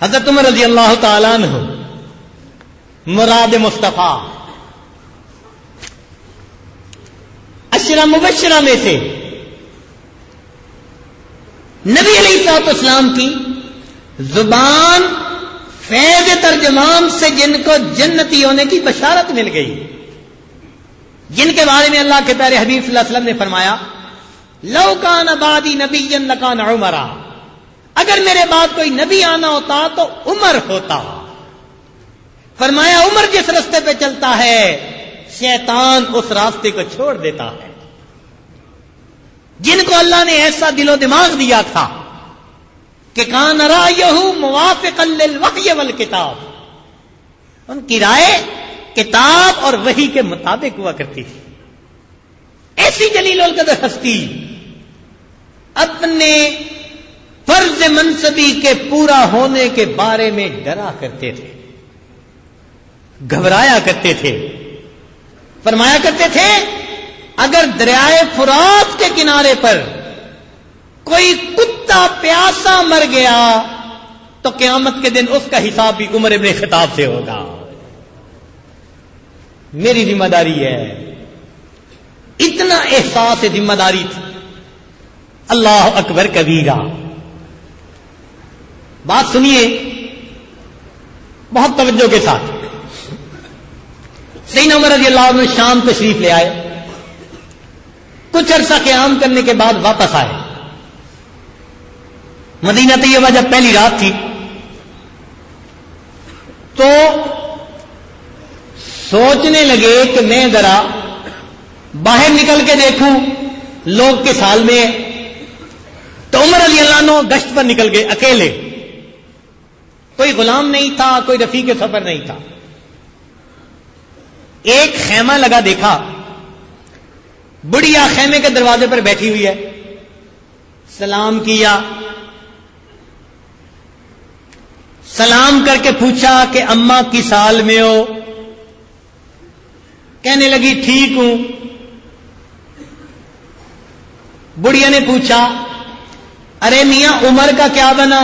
حضرت عمر رضی اللہ تعالیٰ عنہ مراد مصطفیٰ عشرہ مبشرہ میں سے نبی علیہ الصلوۃ والسلام کی زبان فیض ترجمان سے جن کو جنتی ہونے کی بشارت مل گئی، جن کے بارے میں اللہ کے پیارے حبیب صلی اللہ علیہ وسلم نے فرمایا لو کان بعدی نبی لکان عمر، اگر میرے بعد کوئی نبی آنا ہوتا تو عمر ہوتا۔ فرمایا عمر جس راستے پہ چلتا ہے شیطان اس راستے کو چھوڑ دیتا ہے۔ جن کو اللہ نے ایسا دل و دماغ دیا تھا کہ کان رایہ موافقا للوحی والکتاب، ان کی رائے کتاب اور وحی کے مطابق ہوا کرتی تھی۔ ایسی جلیل القدر ہستی اپنے فرض منصبی کے پورا ہونے کے بارے میں ڈرا کرتے تھے، گھبرایا کرتے تھے، فرمایا کرتے تھے اگر دریائے فرات کے کنارے پر کوئی کتا پیاسا مر گیا تو قیامت کے دن اس کا حساب بھی عمر ابن خطاب سے ہوگا۔ میری ذمہ داری ہے، اتنا احساس ذمہ داری تھی۔ اللہ اکبر کبیرہ۔ بات سنیے بہت توجہ کے ساتھ۔ سیدنا عمر رضی اللہ عنہ شام تشریف لے آئے، کچھ عرصہ قیام کرنے کے بعد واپس آئے۔ مدینہ طیبہ جب پہلی رات تھی تو سوچنے لگے کہ میں ذرا باہر نکل کے دیکھوں لوگ کس حال میں۔ تو عمر رضی اللہ عنہ گشت پر نکل گئے اکیلے، کوئی غلام نہیں تھا، کوئی رفیق سفر نہیں تھا۔ ایک خیمہ لگا دیکھا، بڑھیا خیمے کے دروازے پر بیٹھی ہوئی ہے، سلام کیا، سلام کر کے پوچھا کہ اماں کس حال میں ہو؟ کہنے لگی ٹھیک ہوں۔ بڑھیا نے پوچھا ارے میاں عمر کا کیا بنا؟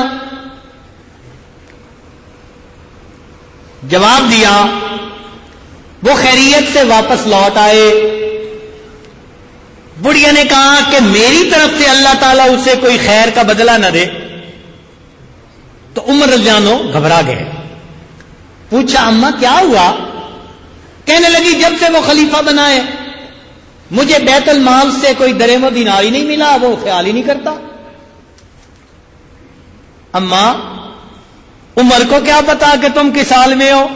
جواب دیا وہ خیریت سے واپس لوٹ آئے۔ بڑھیا نے کہا کہ میری طرف سے اللہ تعالیٰ اسے کوئی خیر کا بدلہ نہ دے۔ تو عمر رضی اللہ عنہ گھبرا گئے، پوچھا اماں کیا ہوا؟ کہنے لگی جب سے وہ خلیفہ بنائے مجھے بیت المال سے کوئی درہم و دینار ہی نہیں ملا، وہ خیال ہی نہیں کرتا۔ اماں عمر کو کیا پتا کہ تم کس حال میں ہو؟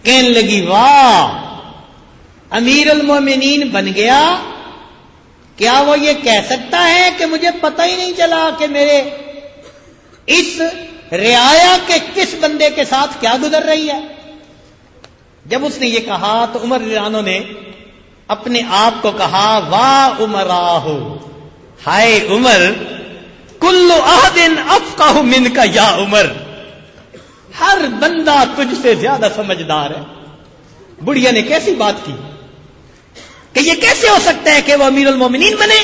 کہنے لگی واہ امیر المومنین بن گیا، کیا وہ یہ کہہ سکتا ہے کہ مجھے پتہ ہی نہیں چلا کہ میرے اس رعایا کے کس بندے کے ساتھ کیا گزر رہی ہے؟ جب اس نے یہ کہا تو عمر رضی اللہ عنہ نے اپنے آپ کو کہا واہ عمراہ، ہائے عمر، کل احد افقہ منک یا عمر، ہر بندہ تجھ سے زیادہ سمجھدار ہے۔ بڑھیا نے کیسی بات کی کہ یہ کیسے ہو سکتا ہے کہ وہ امیر المومنین بنے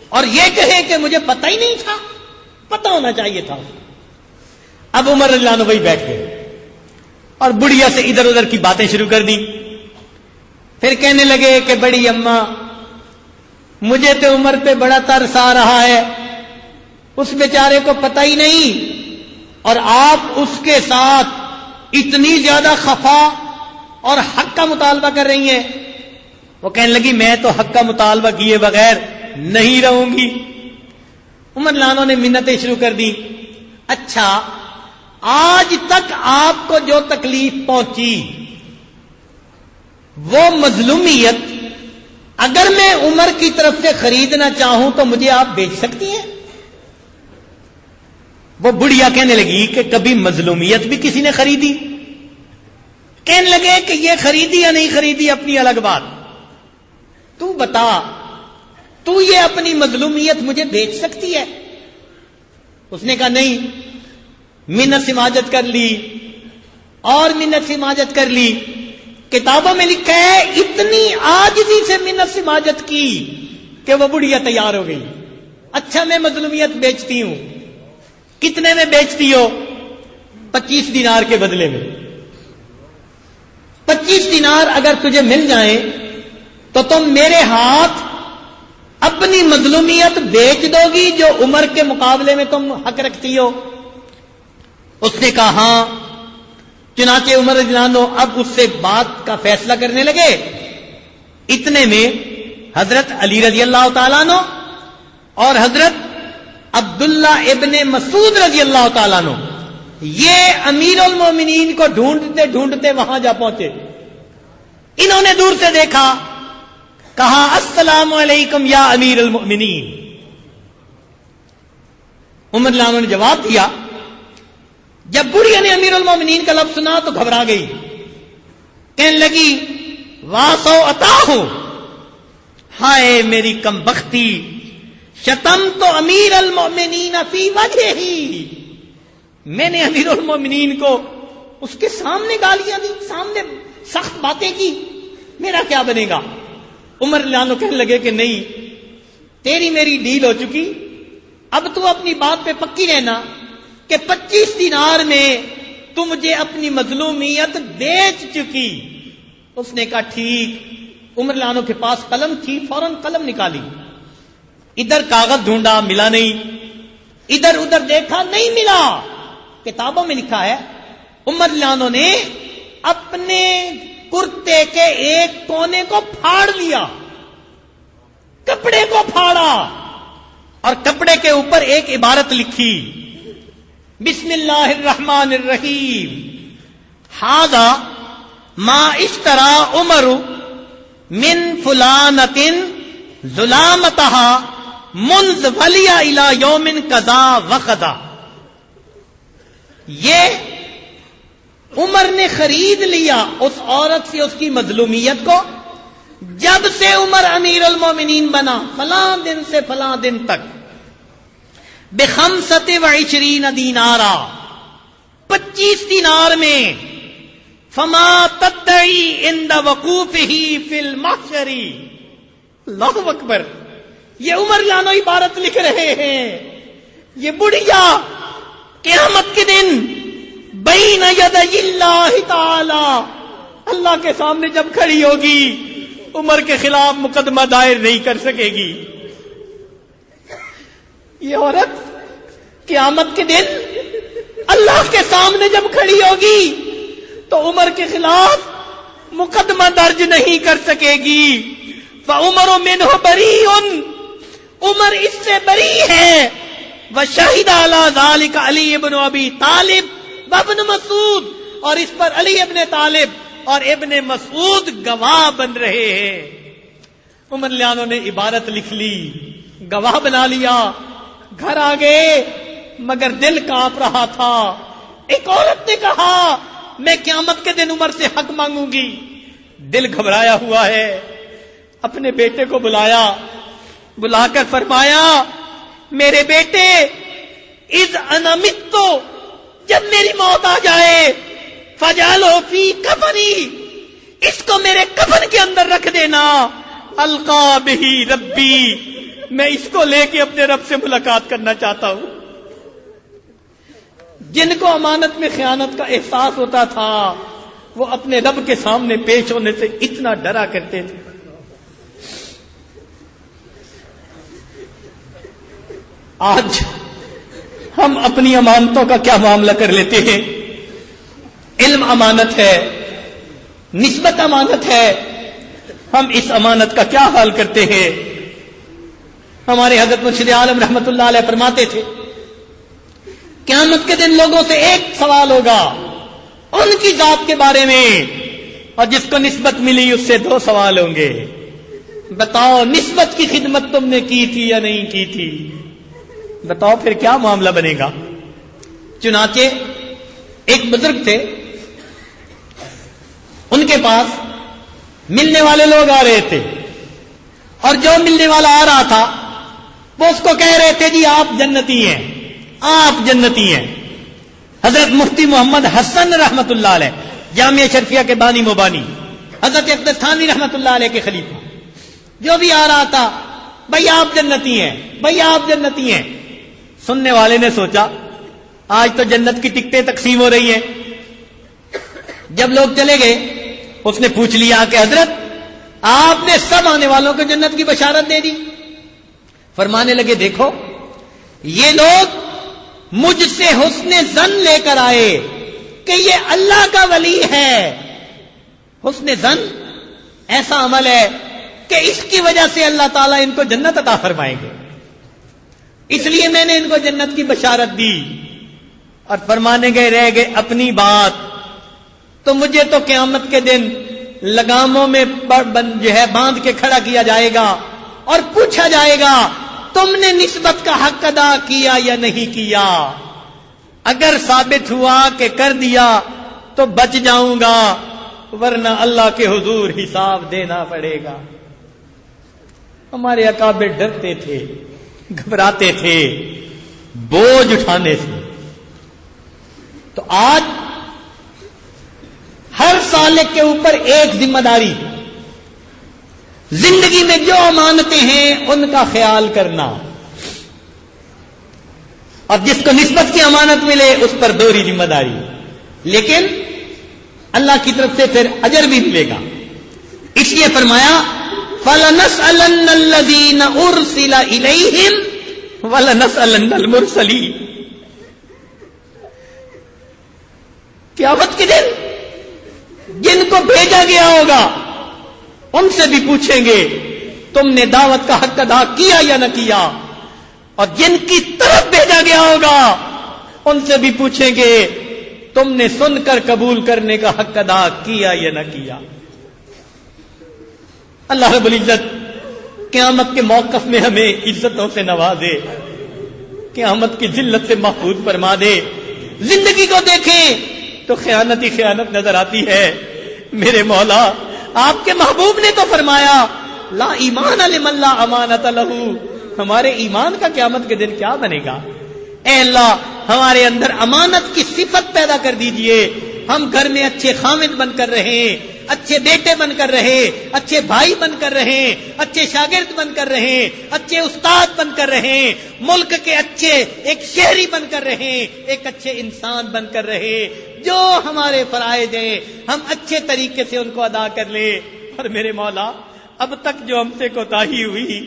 اور یہ کہے کہ مجھے پتہ ہی نہیں تھا، پتہ ہونا چاہیے تھا۔ اب عمر رضی اللہ عنہ وہی بیٹھ گئے اور بڑھیا سے ادھر ادھر کی باتیں شروع کر دی۔ پھر کہنے لگے کہ بڑی اماں مجھے تو عمر پہ بڑا ترس آ رہا ہے، اس بیچارے کو پتہ ہی نہیں اور آپ اس کے ساتھ اتنی زیادہ خفا اور حق کا مطالبہ کر رہی ہیں۔ وہ کہنے لگی میں تو حق کا مطالبہ کیے بغیر نہیں رہوں گی۔ عمر لانوں نے منتیں شروع کر دی، اچھا آج تک آپ کو جو تکلیف پہنچی وہ مظلومیت اگر میں عمر کی طرف سے خریدنا چاہوں تو مجھے آپ بیچ سکتی ہیں؟ وہ بڑھیا کہنے لگی کہ کبھی مظلومیت بھی کسی نے خریدی؟ کہنے لگے کہ یہ خریدی یا نہیں خریدی اپنی الگ بات، تو بتا تو یہ اپنی مظلومیت مجھے بیچ سکتی ہے؟ اس نے کہا نہیں، منت سماجت کر لی اور منت سماجت کر لی، کتابوں میں لکھا ہے اتنی عاجزی سے منت سماجت کی کہ وہ بڑھیا تیار ہو گئی۔ اچھا میں مظلومیت بیچتی ہوں، کتنے میں بیچتی ہو؟ 25 دینار کے بدلے میں. 25 دینار اگر تجھے مل جائیں تو تم میرے ہاتھ اپنی مظلومیت بیچ دو گی جو عمر کے مقابلے میں تم حق رکھتی ہو؟ اس نے کہا ہاں. چنانچہ عمر رضی اللہ عنہ اب اس سے بات کا فیصلہ کرنے لگے. اتنے میں حضرت علی رضی اللہ تعالیٰ عنہ اور حضرت عبداللہ ابن مسعود رضی اللہ تعالیٰ عنہ یہ امیر المومنین کو ڈھونڈتے ڈھونڈتے وہاں جا پہنچے. انہوں نے دور سے دیکھا, کہا السلام علیکم یا امیر المؤمنین. عمر رضی اللہ عنہ نے جواب دیا. جب بڑھیا نے امیر المومنین کا لفظ سنا تو گھبرا گئی, کہنے لگی واسو عطا ہو, ہائے میری کم بختی, شتم تو امیر المومنین فی وجہ ہی, میں نے امیر المومنین کو اس کے سامنے گالیاں دی, سامنے سخت باتیں کی, میرا کیا بنے گا؟ عمر رضی اللہ عنہ کہنے لگے کہ نہیں, تیری میری ڈیل ہو چکی, اب تو اپنی بات پہ پکی رہنا کہ 25 دینار میں تو مجھے اپنی مظلومیت بیچ چکی. اس نے کہا ٹھیک. عمر رضی اللہ عنہ کے پاس قلم تھی, فوراً قلم نکالی, ادھر کاغذ ڈھونڈا ملا نہیں, ادھر ادھر دیکھا نہیں ملا. کتابوں میں لکھا ہے عمر رضی اللہ عنہ نے اپنے کرتے کے ایک کونے کو پھاڑ لیا, کپڑے کو پھاڑا, اور کپڑے کے اوپر ایک عبارت لکھی بسم اللہ الرحمن الرحیم, ھذا ما اشترى عمر من فلانۃ ظلامتها منذ ولی الی یوم کذا وکذا. یہ عمر نے خرید لیا اس عورت سے اس کی مظلومیت کو جب سے عمر امیر المومنین بنا, فلاں دن سے فلاں دن تک, ب25 دینارا, 25 دینار میں, فما تدعی عند وقوفہ فی المحشر. اللہ اکبر. یہ عمر لانو عبارت لکھ رہے ہیں, یہ بڑھیا قیامت کے دن بین یدی اللہ تعالی, اللہ کے سامنے جب کھڑی ہوگی عمر کے خلاف مقدمہ دائر نہیں کر سکے گی. یہ عورت قیامت کے دن اللہ کے سامنے جب کھڑی ہوگی تو عمر کے خلاف مقدمہ درج نہیں کر سکے گی. فعمر منہ بریء, عمر اس سے بری ہے. وشہد علی ذلک علی ابن ابی طالب وابن مسعود, اور اس پر علی ابن طالب اور ابن مسعود گواہ بن رہے ہیں. عمر رضی اللہ عنہ نے عبارت لکھ لی, گواہ بنا لیا, گھر آ گئے, مگر دل کانپ رہا تھا. ایک عورت نے کہا میں قیامت کے دن عمر سے حق مانگوں گی. دل گھبرایا ہوا ہے. اپنے بیٹے کو بلایا, بلا کر فرمایا میرے بیٹے, اذ انا مت, جب میری موت آ جائے, فجعلہ فی کفنی, اس کو میرے کفن کے اندر رکھ دینا. القا بہ ربی, میں اس کو لے کے اپنے رب سے ملاقات کرنا چاہتا ہوں. جن کو امانت میں خیانت کا احساس ہوتا تھا وہ اپنے رب کے سامنے پیش ہونے سے اتنا ڈرا کرتے تھے. آج ہم اپنی امانتوں کا کیا معاملہ کر لیتے ہیں. علم امانت ہے, نسبت امانت ہے, ہم اس امانت کا کیا حال کرتے ہیں. ہمارے حضرت مرشد عالم رحمت اللہ علیہ فرماتے تھے قیامت کے دن لوگوں سے ایک سوال ہوگا ان کی ذات کے بارے میں, اور جس کو نسبت ملی اس سے 2 سوال ہوں گے. بتاؤ نسبت کی خدمت تم نے کی تھی یا نہیں کی تھی؟ بتاؤ پھر کیا معاملہ بنے گا. چنانچہ ایک بزرگ تھے, ان کے پاس ملنے والے لوگ آ رہے تھے, اور جو ملنے والا آ رہا تھا وہ اس کو کہہ رہے تھے جی آپ جنتی ہیں, آپ جنتی ہیں. حضرت مفتی محمد حسن رحمت اللہ علیہ, جامعہ شرفیہ کے بانی مبانی, حضرت اقدس تھانوی رحمت اللہ علیہ کے خلیفہ, جو بھی آ رہا تھا بھائی آپ جنتی ہیں, بھائی آپ جنتی ہیں. سننے والے نے سوچا آج تو جنت کی ٹکٹیں تقسیم ہو رہی ہیں. جب لوگ چلے گئے اس نے پوچھ لیا کہ حضرت آپ نے سب آنے والوں کو جنت کی بشارت دے دی. فرمانے لگے دیکھو یہ لوگ مجھ سے حسن ظن لے کر آئے کہ یہ اللہ کا ولی ہے. حسن ظن ایسا عمل ہے کہ اس کی وجہ سے اللہ تعالیٰ ان کو جنت عطا فرمائیں گے، اس لیے میں نے ان کو جنت کی بشارت دی. اور فرمانے گئے رہ گئے اپنی بات، تو مجھے تو قیامت کے دن لگاموں میں جو ہے باندھ کے کھڑا کیا جائے گا اور پوچھا جائے گا تم نے نسبت کا حق ادا کیا یا نہیں کیا. اگر ثابت ہوا کہ کر دیا تو بچ جاؤں گا، ورنہ اللہ کے حضور حساب دینا پڑے گا. ہمارے اکابر ڈرتے تھے، گھبراتے تھے بوجھ اٹھانے سے. تو آج ہر سالک کے اوپر ایک ذمہ داری، زندگی میں جو امانتیں ہیں ان کا خیال کرنا، اور جس کو نسبت کی امانت ملے اس پر دوہری ذمہ داری، لیکن اللہ کی طرف سے پھر اجر بھی ملے گا. اس لیے فرمایا فَلَنَسْأَلَنَّ الَّذِينَ أُرْسِلَ إِلَيْهِمْ وَلَنَسْأَلَنَّ الْمُرْسَلِينَ. قیامت کے دن جن کو بھیجا گیا ہوگا ان سے بھی پوچھیں گے تم نے دعوت کا حق ادا کیا یا نہ کیا، اور جن کی طرف بھیجا گیا ہوگا ان سے بھی پوچھیں گے تم نے سن کر قبول کرنے کا حق ادا کیا یا نہ کیا. اللہ رب العزت قیامت کے موقف میں ہمیں عزتوں سے نوازے، قیامت کی ذلت سے محفوظ فرما دے. زندگی کو دیکھیں تو خیانت ہی خیانت نظر آتی ہے. میرے مولا آپ کے محبوب نے تو فرمایا لا ایمان لمن لا امانت لہو. ہمارے ایمان کا قیامت کے دن کیا بنے گا؟ اے اللہ ہمارے اندر امانت کی صفت پیدا کر دیجئے. ہم گھر میں اچھے خامد بن کر رہیں، اچھے بیٹے بن کر رہے، اچھے بھائی بن کر رہے، اچھے شاگرد بن کر رہے، اچھے استاد بن کر رہے، ملک کے اچھے ایک شہری بن کر رہے، ایک اچھے انسان بن کر رہے. جو ہمارے فرائض ہیں ہم اچھے طریقے سے ان کو ادا کر لیں. اور میرے مولا اب تک جو ہم سے کوتاہی ہوئی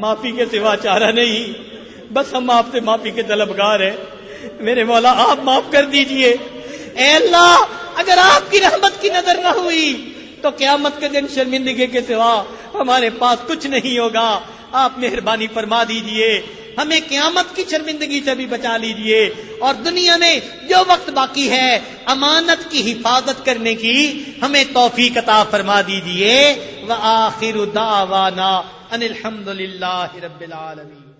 معافی کے سوا چارہ نہیں، بس ہم آپ سے معافی کے طلبگار ہیں. میرے مولا آپ معاف کر دیجئے. اے اللہ اگر آپ کی رحمت کی نظر نہ ہوئی تو قیامت کے دن شرمندگی کے سوا ہمارے پاس کچھ نہیں ہوگا. آپ مہربانی فرما دیجئے، ہمیں قیامت کی شرمندگی سے بھی بچا لیجئے، اور دنیا میں جو وقت باقی ہے امانت کی حفاظت کرنے کی ہمیں توفیق عطا فرما دیجئے. وآخر دعوانا ان الحمد للہ رب العالمین.